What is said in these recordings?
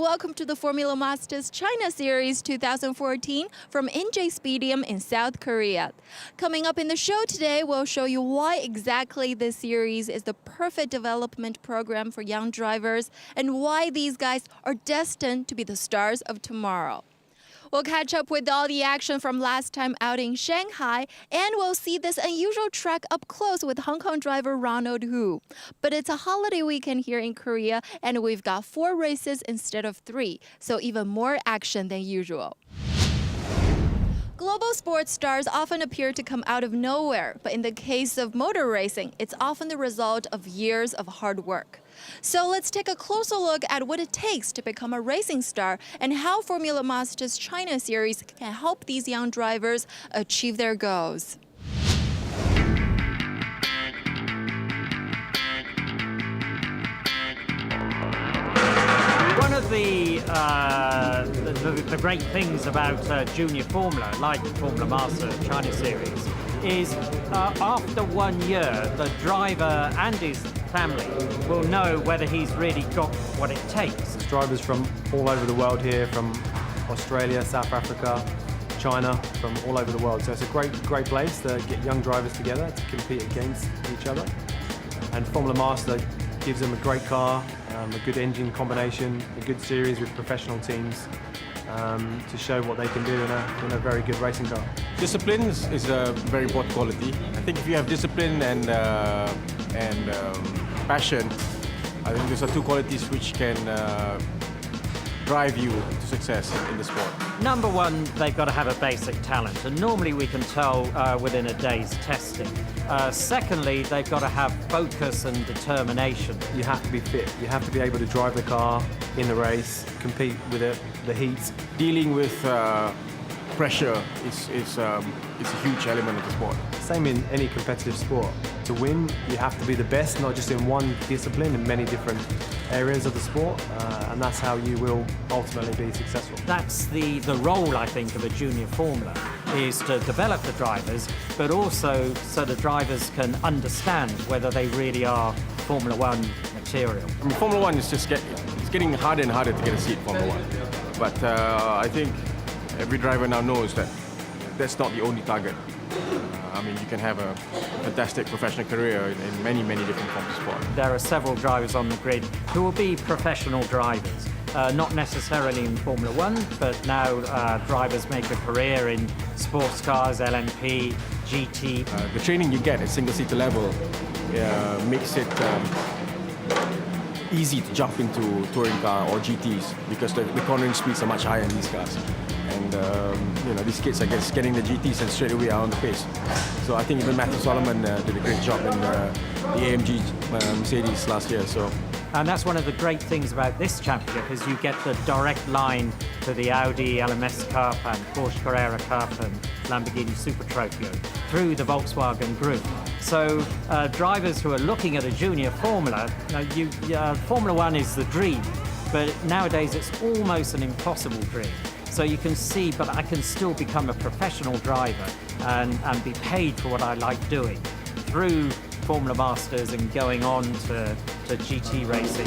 welcome to the Formula Masters China Series 2014 from Inje Stadium in South Korea. Coming up in the show today, we'll show you why exactly this series is the perfect development program for young drivers and why these guys are destined to be the stars of tomorrow. We'll catch up with all the action from last time out in Shanghai, and we'll see this unusual track up close with Hong Kong driver Ronald Wu. But it's a holiday weekend here in Korea, and we've got 4 races instead of 3, so even more action than usual. Global sports stars often appear to come out of nowhere, but in the case of motor racing, it's often the result of years of hard work. So let's take a closer look at what it takes to become a racing star and how Formula Masters China Series can help these young drivers achieve their goals. One of the great things about Junior Formula, like Formula Master China Series, is after 1 year, the driver and his family will know whether he's really got what it takes. There's drivers from all over the world here, from Australia, South Africa, China, from all over the world. So it's a great place to get young drivers together to compete against each other. And Formula Master gives them a great car, a good engine combination, a good series with professional teams to show what they can do in a very good racing car. Discipline is a very important quality. I think if you have discipline and passion, I think those are 2 qualities which can drive you to success in the sport. Number one, they've got to have a basic talent, and normally we can tell within a day's testing. Secondly, they've got to have focus and determination. You have to be fit. You have to be able to drive the car in the race, compete with the heat. Dealing with pressure is a huge element of the sport. Same in any competitive sport. To win, you have to be the best, not just in one discipline, in many different areas of the sport, and that's how you will ultimately be successful. That's the role, I think, of a junior formula, is to develop the drivers, but also so the drivers can understand whether they really are Formula One material. I mean, Formula One is just it's getting harder and harder to get a seat in Formula One. But I think every driver now knows that that's not the only target. I mean, you can have a fantastic professional career in many different forms of sport. There are several drivers on the grid who will be professional drivers. Not necessarily in Formula One, but now drivers make a career in sports cars, LMP, GT. The training you get at single-seater level makes it easy to jump into touring car or GTs because the cornering speeds are much higher in these cars. And these kids, I guess, getting the GTs and straight away are on the pace. So I think even Matthew Solomon did a great job in the AMG Mercedes last year. And that's one of the great things about this championship is you get the direct line to the Audi LMS Cup and Porsche Carrera Cup and Lamborghini Super Trofeo through the Volkswagen Group. So drivers who are looking at a junior formula, Formula One is the dream, but nowadays it's almost an impossible dream. So you can see, but I can still become a professional driver and be paid for what I like doing through Formula Masters and going on to GT racing.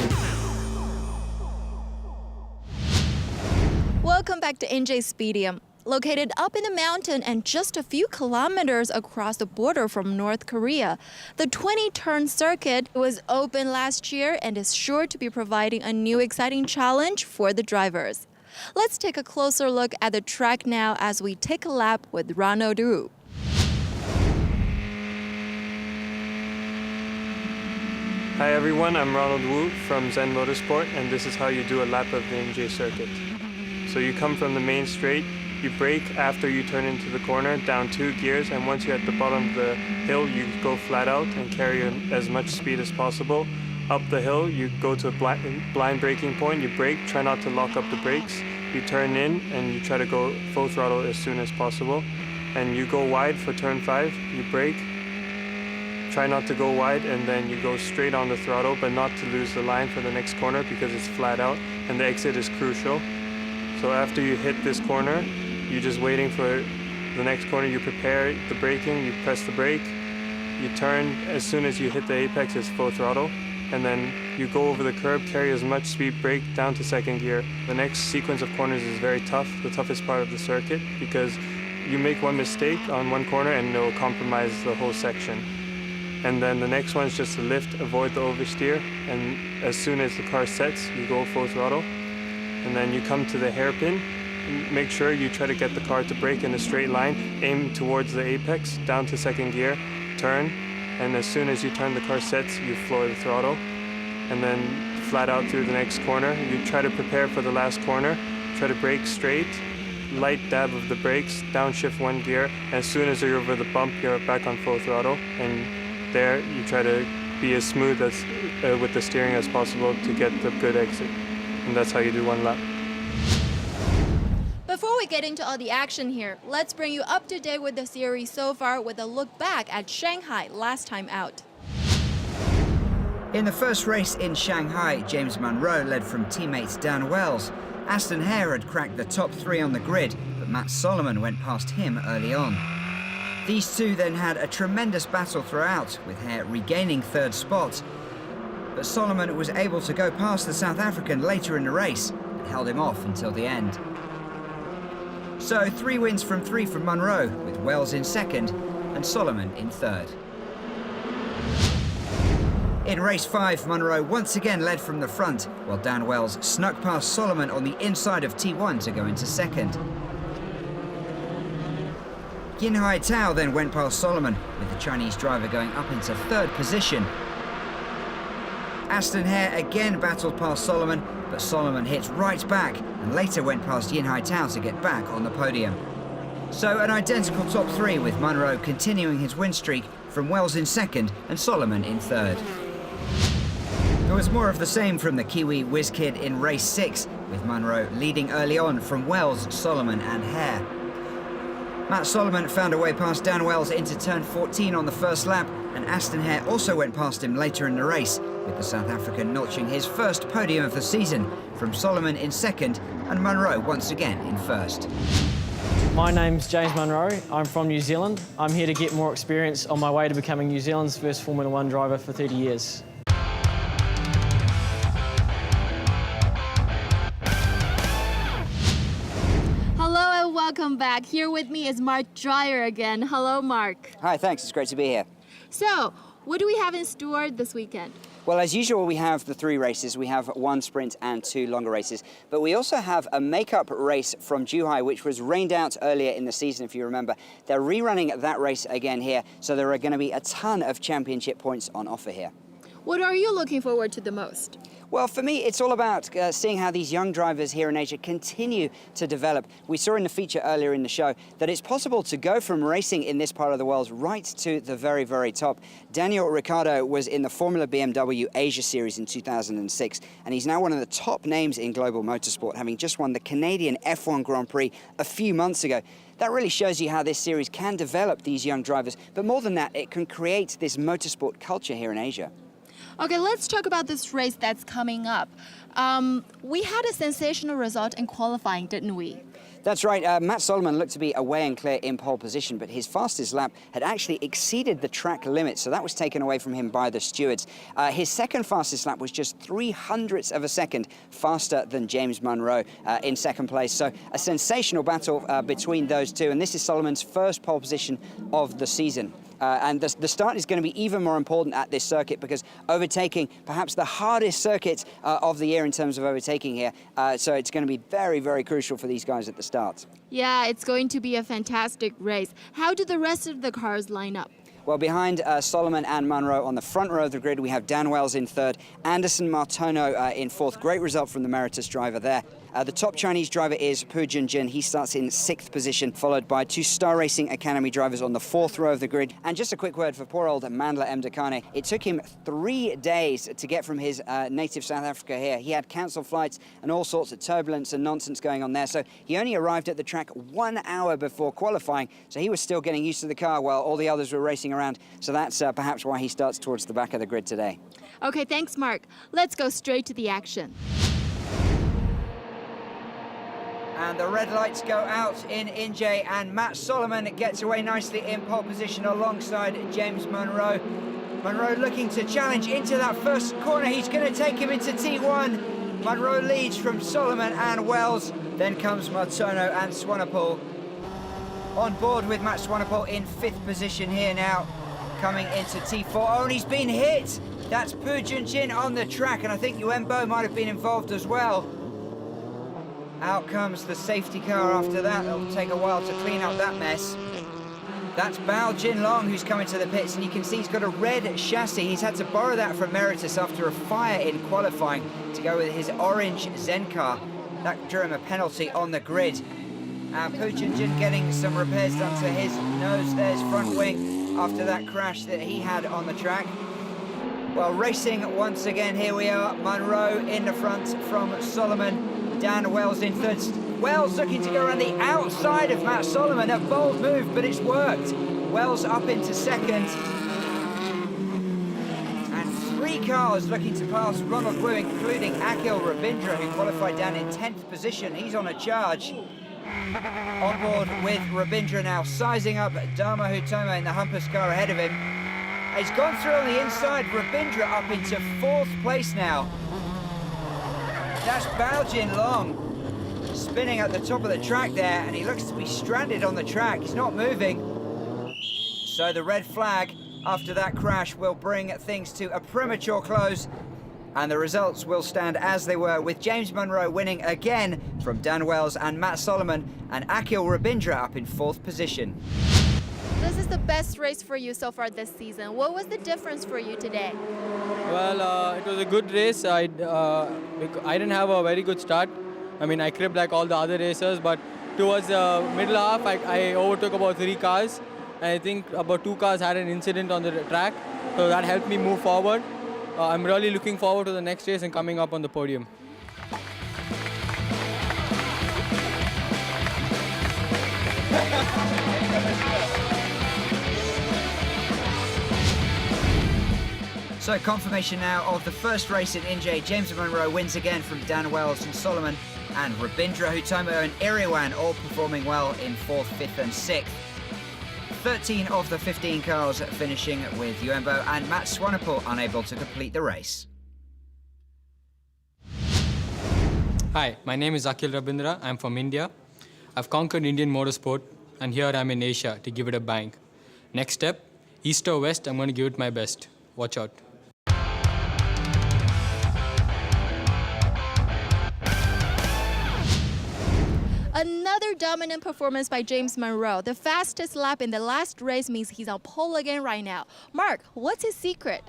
Welcome back to Inje Stadium. Located up in the mountain and just a few kilometers across the border from North Korea, the 20-turn circuit was opened last year and is sure to be providing a new exciting challenge for the drivers. Let's take a closer look at the track now as we take a lap with Ronald Wu. Hi everyone, I'm Ronald Wu from Zen Motorsport, and this is how you do a lap of the Inje circuit. So you come from the main straight, you brake after you turn into the corner, down 2 gears, and once you're at the bottom of the hill, you go flat out and carry as much speed as possible. Up the hill, you go to a blind braking point, you brake, try not to lock up the brakes, you turn in and you try to go full throttle as soon as possible. And you go wide for turn 5, you brake, try not to go wide, and then you go straight on the throttle, but not to lose the line for the next corner because it's flat out and the exit is crucial. So after you hit this corner, you're just waiting for the next corner, you prepare the braking, you press the brake, you turn, as soon as you hit the apex, it's full throttle. and then you go over the curb, carry as much speed, brake down to second gear. The next sequence of corners is very tough, the toughest part of the circuit, because you make one mistake on one corner and it'll compromise the whole section. And then the next one is just to lift, avoid the oversteer, and as soon as the car sets, you go full throttle. And then you come to the hairpin, make sure you try to get the car to brake in a straight line, aim towards the apex, down to second gear, turn, and as soon as you turn, the car sets, you floor the throttle. And then flat out through the next corner, you try to prepare for the last corner, try to brake straight, light dab of the brakes, downshift one gear, and as soon as you're over the bump, you're back on full throttle. And there, you try to be as smooth as with the steering as possible to get the good exit. And that's how you do one lap. Before we get into all the action here, let's bring you up to date with the series so far with a look back at Shanghai last time out. In the first race in Shanghai, James Munro led from teammates Dan Wells. Aston Hare had cracked the top 3 on the grid, but Matt Solomon went past him early on. These two then had a tremendous battle throughout, with Hare regaining 3rd spot. But Solomon was able to go past the South African later in the race and held him off until the end. So 3 wins from 3 from Munro, with Wells in 2nd and Solomon in 3rd. In race 5, Munro once again led from the front, while Dan Wells snuck past Solomon on the inside of T1 to go into 2nd. Yin Hai Tao then went past Solomon, with the Chinese driver going up into 3rd position. Aston Hare again battled past Solomon, but Solomon hit right back and later went past Yin Hai Tao to get back on the podium. So an identical top 3, with Munro continuing his win streak from Wells in 2nd and Solomon in 3rd. There was more of the same from the Kiwi whiz kid in race 6, with Munro leading early on from Wells, Solomon and Hare. Matt Solomon found a way past Dan Wells into turn 14 on the first lap, and Aston Hare also went past him later in the race, with the South African notching his first podium of the season, from Solomon in 2nd and Munro once again in 1st. My name's James Munro. I'm from New Zealand. I'm here to get more experience on my way to becoming New Zealand's first Formula 1 driver for 30 years. Hello and welcome back. Here with me is Mark Dreyer again. Hello, Mark. Hi, thanks. It's great to be here. So, what do we have in store this weekend? Well, as usual, we have the 3 races. We have 1 sprint and 2 longer races. But we also have a makeup race from Zhuhai, which was rained out earlier in the season, if you remember. They're rerunning that race again here, so there are going to be a ton of championship points on offer here. What are you looking forward to the most? Well, for me, it's all about seeing how these young drivers here in Asia continue to develop. We saw in the feature earlier in the show that it's possible to go from racing in this part of the world right to the very, very top. Daniel Ricciardo was in the Formula BMW Asia Series in 2006, and he's now one of the top names in global motorsport, having just won the Canadian F1 Grand Prix a few months ago. That really shows you how this series can develop these young drivers, but more than that, it can create this motorsport culture here in Asia. Okay, let's talk about this race that's coming up. We had a sensational result in qualifying, didn't we? That's right. Matt Solomon looked to be away and clear in pole position, but his fastest lap had actually exceeded the track limit, so that was taken away from him by the stewards. His second fastest lap was just 0.03 of a second faster than James Munro in 2nd place. So a sensational battle between those two, and this is Solomon's first pole position of the season. And the start is going to be even more important at this circuit, because overtaking, perhaps the hardest circuit of the year in terms of overtaking here. So it's going to be very, very crucial for these guys at the start. Yeah, it's going to be a fantastic race. How do the rest of the cars line up? Well, behind Solomon and Munro on the front row of the grid, we have Dan Wells in 3rd, Anderson Martono in 4th. Great result from the Meritus driver there. The top Chinese driver is Pu Junjun. He starts in 6th position, followed by 2 Star Racing Academy drivers on the 4th row of the grid. And just a quick word for poor old Mandla Mdekane. It took him 3 days to get from his native South Africa here. He had cancelled flights and all sorts of turbulence and nonsense going on there. So he only arrived at the track 1 hour before qualifying. So he was still getting used to the car while all the others were racing around. So that's perhaps why he starts towards the back of the grid today. Okay, thanks, Mark. Let's go straight to the action. And the red lights go out in Inje, and Matt Solomon gets away nicely in pole position alongside James Munro. Monroe looking to challenge into that first corner. He's going to take him into T1. Monroe leads from Solomon and Wells. Then comes Martono and Swanepoel. On board with Matt Swanepoel in 5th position here now, coming into T4. Oh, and he's been hit. That's Pu Junjin on the track, and I think Yuenbo might have been involved as well. Out comes the safety car after that. It'll take a while to clean up that mess. That's Bao Jinlong who's coming to the pits, and you can see he's got a red chassis. He's had to borrow that from Meritus after a fire in qualifying to go with his orange Zen car. That drew him a penalty on the grid. And Pu Junjin getting some repairs done to his nose. There's front wing after that crash that he had on the track. Well, racing once again, here we are. Monroe in the front from Solomon. Dan Wells in 3rd. Wells looking to go around the outside of Matt Solomon. A bold move, but it's worked. Wells up into 2nd. And 3 cars looking to pass Ronald Wu, including Akhil Rabindra, who qualified down in 10th position. He's on a charge. On board with Rabindra now, sizing up Dharma Hutomo in the Humpers car ahead of him. He's gone through on the inside, Rabindra up into 4th place now. That's Bao Jinlong spinning at the top of the track there, and he looks to be stranded on the track. He's not moving. So the red flag after that crash will bring things to a premature close, and the results will stand as they were, with James Monroe winning again from Dan Wells and Matt Solomon, and Akhil Rabindra up in 4th position. This is the best race for you so far this season. What was the difference for you today? Well, it was a good race. I didn't have a very good start. I mean, I cribbed like all the other racers, but towards the middle half, I overtook about 3 cars. And I think about 2 cars had an incident on the track, so that helped me move forward. I'm really looking forward to the next race and coming up on the podium. So confirmation now of the first race in Inje. James Monroe wins again from Dan Wells and Solomon, and Rabindra Hutomo and Iriwan all performing well in 4th, 5th and 6th. 13 of the 15 cars finishing with Yuenbo and Matt Swanepoel unable to complete the race. Hi, my name is Akhil Rabindra. I'm from India. I've conquered Indian motorsport, and here I'm in Asia to give it a bang. Next step, east or west, I'm going to give it my best. Watch out. Another dominant performance by James Monroe. The fastest lap in the last race means he's on pole again right now. Mark, what's his secret?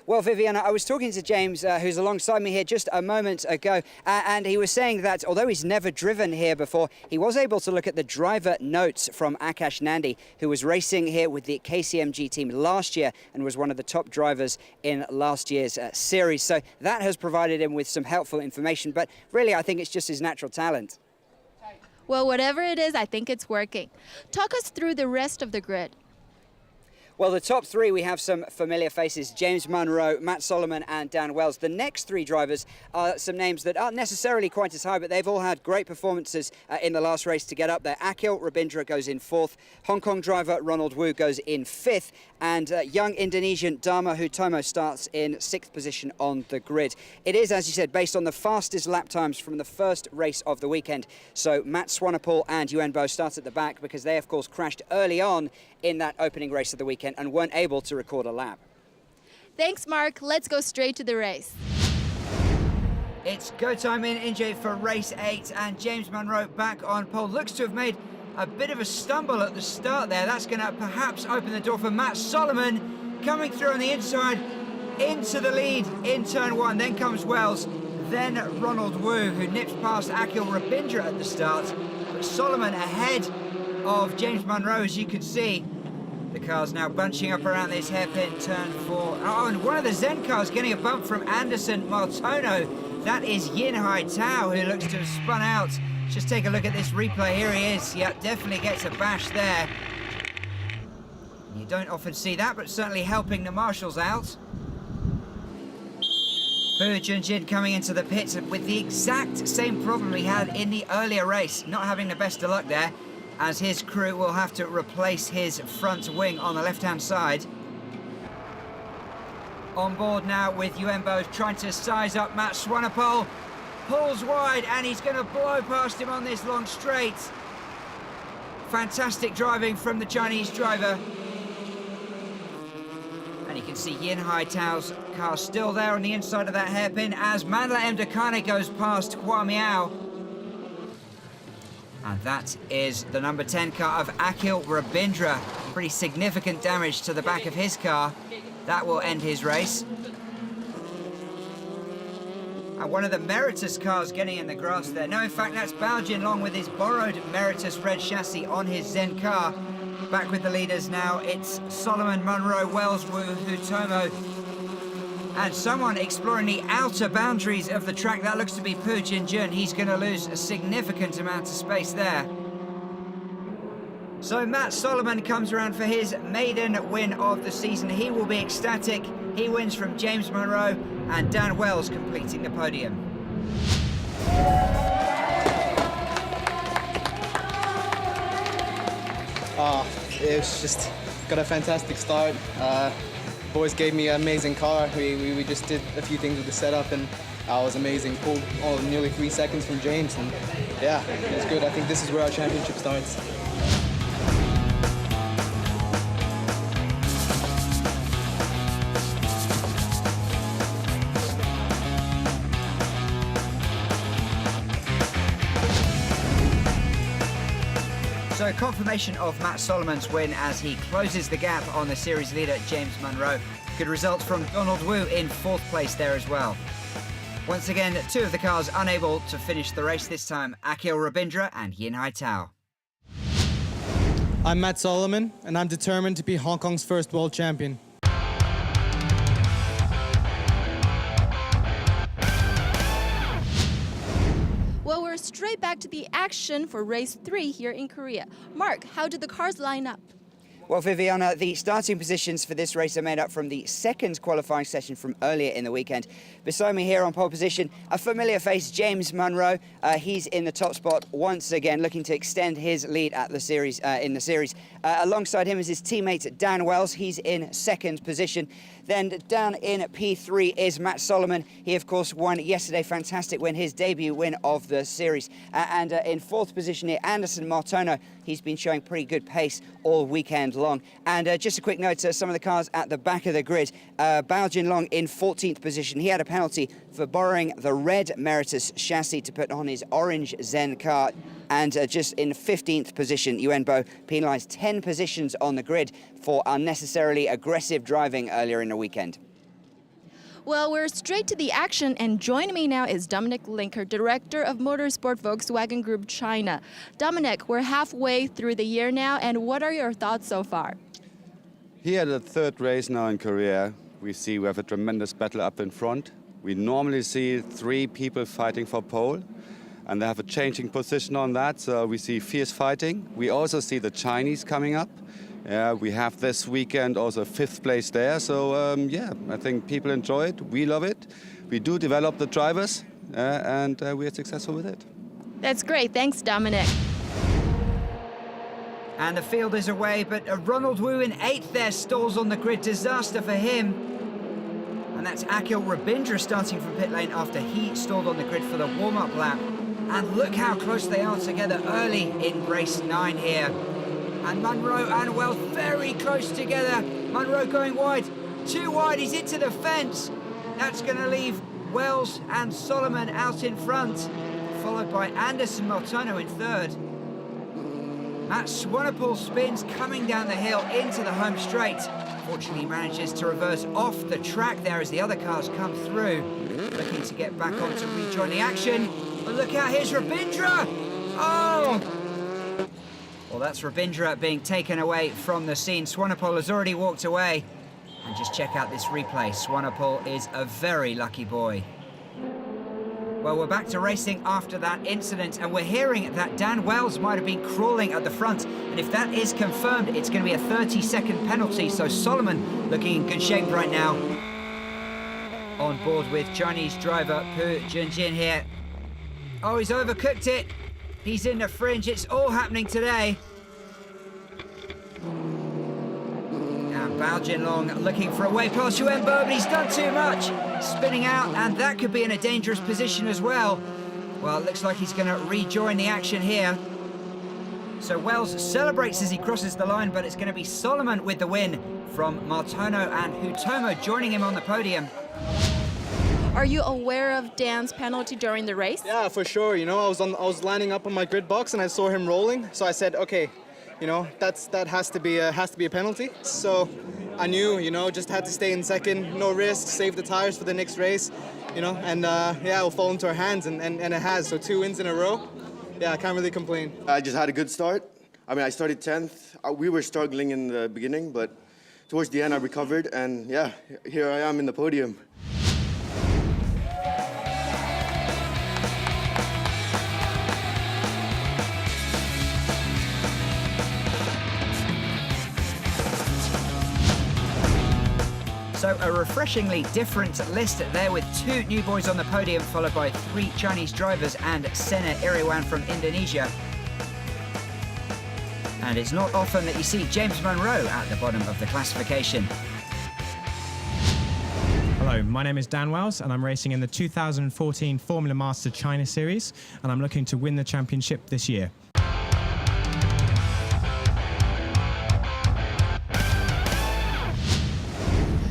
Well, Viviana, I was talking to James, who's alongside me here just a moment ago, and he was saying that although he's never driven here before, he was able to look at the driver notes from Akash Nandi, who was racing here with the KCMG team last year and was one of the top drivers in last year's series. So that has provided him with some helpful information, but really I think it's just his natural talent. Well, whatever it is, I think it's working. Talk us through the rest of the grid. Well, the top 3, we have some familiar faces: James Monroe, Matt Solomon and Dan Wells. The next 3 drivers are some names that aren't necessarily quite as high, but they've all had great performances in the last race to get up there. Akhil Rabindra goes in 4th, Hong Kong driver Ronald Wu goes in 5th, and young Indonesian Dharma Hutomo starts in 6th position on the grid. It is, as you said, based on the fastest lap times from the first race of the weekend. So Matt Swanepoel and Yuenbo start at the back because they, of course, crashed early on in that opening race of the weekend and weren't able to record a lap. Thanks, Mark. Let's go straight to the race. It's go time in Inje for race 8, and James Monroe back on pole. Looks to have made a bit of a stumble at the start there. That's going to perhaps open the door for Matt Solomon coming through on the inside into the lead in turn 1. Then comes Wells, then Ronald Wu, who nips past Akhil Rabindra at the start. But Solomon ahead of James Monroe, as you can see. The car's now bunching up around this hairpin turn 4. Oh, and one of the Zen cars getting a bump from Anderson Martono. That is Yin Hai Tao, who looks to have spun out. Just take a look at this replay. Here he is. Yep, definitely gets a bash there. You don't often see that, but certainly helping the marshals out. Pu Junjin coming into the pits with the exact same problem he had in the earlier race, not having the best of luck there, as his crew will have to replace his front wing on the left-hand side. On board now with Yuenbo trying to size up Matt Swanepoel. Pulls wide and he's going to blow past him on this long straight. Fantastic driving from the Chinese driver. And you can see Yin Haitao's car still there on the inside of that hairpin as Mandla Mdekane goes past Hua Miao. And that is the number 10 car of Akhil Rabindra. Pretty significant damage to the back of his car. That will end his race. And one of the Meritus cars getting in the grass there. No, in fact, that's Bao Jinlong with his borrowed Meritus red chassis on his Zen car. Back with the leaders now, it's Solomon, Munro, Wells, Wu, Hutomo. And someone exploring the outer boundaries of the track. That looks to be Pu Jinjun. He's going to lose a significant amount of space there. So Matt Solomon comes around for his maiden win of the season. He will be ecstatic. He wins from James Munro and Dan Wells completing the podium. It was just got a fantastic start. Boys gave me an amazing car. We just did a few things with the setup and it was amazing. Pulled nearly 3 seconds from James and yeah, it was good. I think this is where our championship starts. So confirmation of Matt Solomon's win as he closes the gap on the series leader, James Munro. Good results from Donald Wu in 4th place there as well. Once again, 2 of the cars unable to finish the race this time, Akhil Rabindra and Yin Haitao. I'm Matt Solomon, and I'm determined to be Hong Kong's first world champion. Well, we're straight back to the action for race 3 here in Korea. Mark, how did the cars line up? Well, Viviana, the starting positions for this race are made up from the second qualifying session from earlier in the weekend. Beside me here on pole position, a familiar face, James Munro. He's in the top spot once again, looking to extend his lead at the series. Alongside him is his teammate Dan Wells. He's in 2nd position. Then down in P3 is Matt Solomon. He, of course, won yesterday. Fantastic win, his debut win of the series. In 4th position here, Anderson Martono. He's been showing pretty good pace all weekend long. And just a quick note to some of the cars at the back of the grid. Bao Jinlong in 14th position. He had a penalty for borrowing the red Meritus chassis to put on his orange Zen car. And just in 15th position, Yuenbo penalised 10 positions on the grid for unnecessarily aggressive driving earlier in the weekend. Well, we're straight to the action, and joining me now is Dominic Linker, Director of Motorsport Volkswagen Group China. Dominic, we're halfway through the year now, and what are your thoughts so far? Here, the 3rd race now in Korea, we have a tremendous battle up in front. We normally see 3 people fighting for pole, and they have a changing position on that, so we see fierce fighting. We also see the Chinese coming up. We have this weekend also 5th place there, so yeah, I think people enjoy it. We love it. We do develop the drivers, and we are successful with it. That's great. Thanks, Dominic. And the field is away, but Ronald Wu in 8th there, stalls on the grid. Disaster for him. And that's Akhil Rabindra starting from pit lane after he stalled on the grid for the warm-up lap. And look how close they are together early in race 9 here. And Munro and Wells very close together. Munro going wide, too wide, he's into the fence. That's going to leave Wells and Solomon out in front, followed by Anderson Martono in 3rd. Matt Swanepoel spins coming down the hill into the home straight. Fortunately, he manages to reverse off the track there as the other cars come through, looking to get back on to rejoin the action. But look out, here's Rabindra! Oh! Well, that's Rabindra being taken away from the scene. Swanepoel has already walked away. And just check out this replay. Swanepoel is a very lucky boy. Well, we're back to racing after that incident, and we're hearing that Dan Wells might have been crawling at the front. And if that is confirmed, it's going to be a 30-second penalty. So Solomon looking in good shape right now. On board with Chinese driver Pu Jinjin here. Oh, he's overcooked it. He's in the fringe. It's all happening today. And Bao Jinlong looking for a way past Yuenbo, but he's done too much. Spinning out, and that could be in a dangerous position as well. Well, it looks like he's going to rejoin the action here. So Wells celebrates as he crosses the line, but it's going to be Solomon with the win from Martono and Hutomo joining him on the podium. Are you aware of Dan's penalty during the race? Yeah, for sure. You know, I was lining up on my grid box and I saw him rolling, so I said, okay, you know, that has to be a penalty. So I knew, you know, just had to stay in second, no risk, save the tires for the next race, you know, and yeah, it will fall into our hands, and it has. So 2 wins in a row. Yeah, I can't really complain. I just had a good start. I mean, I started 10th. We were struggling in the beginning, but towards the end I recovered, and yeah, here I am in the podium. So a refreshingly different list there, with 2 new boys on the podium, followed by 3 Chinese drivers and Sena Iriwan from Indonesia. And it's not often that you see James Monroe at the bottom of the classification. Hello, my name is Dan Wells and I'm racing in the 2014 Formula Master China Series, and I'm looking to win the championship this year.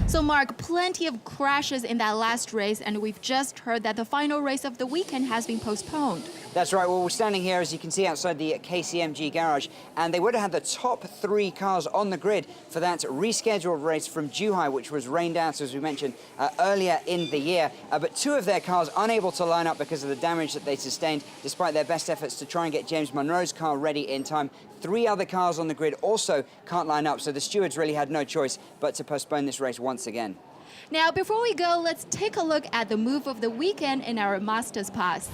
So Mark, plenty of crashes in that last race, and we've just heard that the final race of the weekend has been postponed. That's right. Well, we're standing here, as you can see, outside the KCMG garage, and they would have had the top 3 cars on the grid for that rescheduled race from Zhuhai, which was rained out, as we mentioned, earlier in the year. But 2 of their cars unable to line up because of the damage that they sustained, despite their best efforts to try and get James Monroe's car ready in time. 3 other cars on the grid also can't line up, so the stewards really had no choice but to postpone this race once again. Now, before we go, let's take a look at the move of the weekend in our Masters Pass.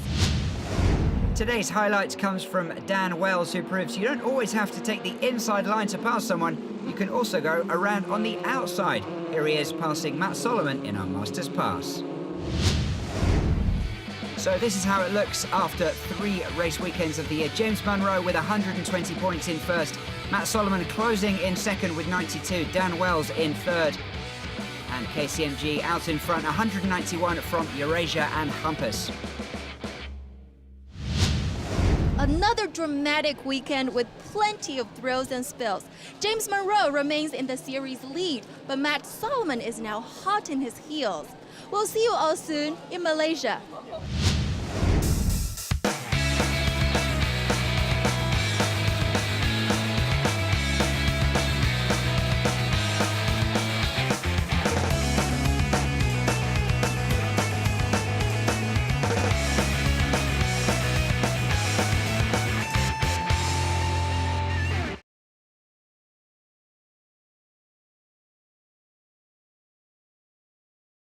Today's highlight comes from Dan Wells, who proves you don't always have to take the inside line to pass someone. You can also go around on the outside. Here he is passing Matt Solomon in our Masters Pass. So this is how it looks after 3 race weekends of the year. James Monroe with 120 points in first. Matt Solomon closing in second with 92. Dan Wells in third. And KCMG out in front, 191 from Eurasia and Humpus. Another dramatic weekend with plenty of thrills and spills. James Monroe remains in the series lead, but Matt Solomon is now hot in his heels. We'll see you all soon in Malaysia.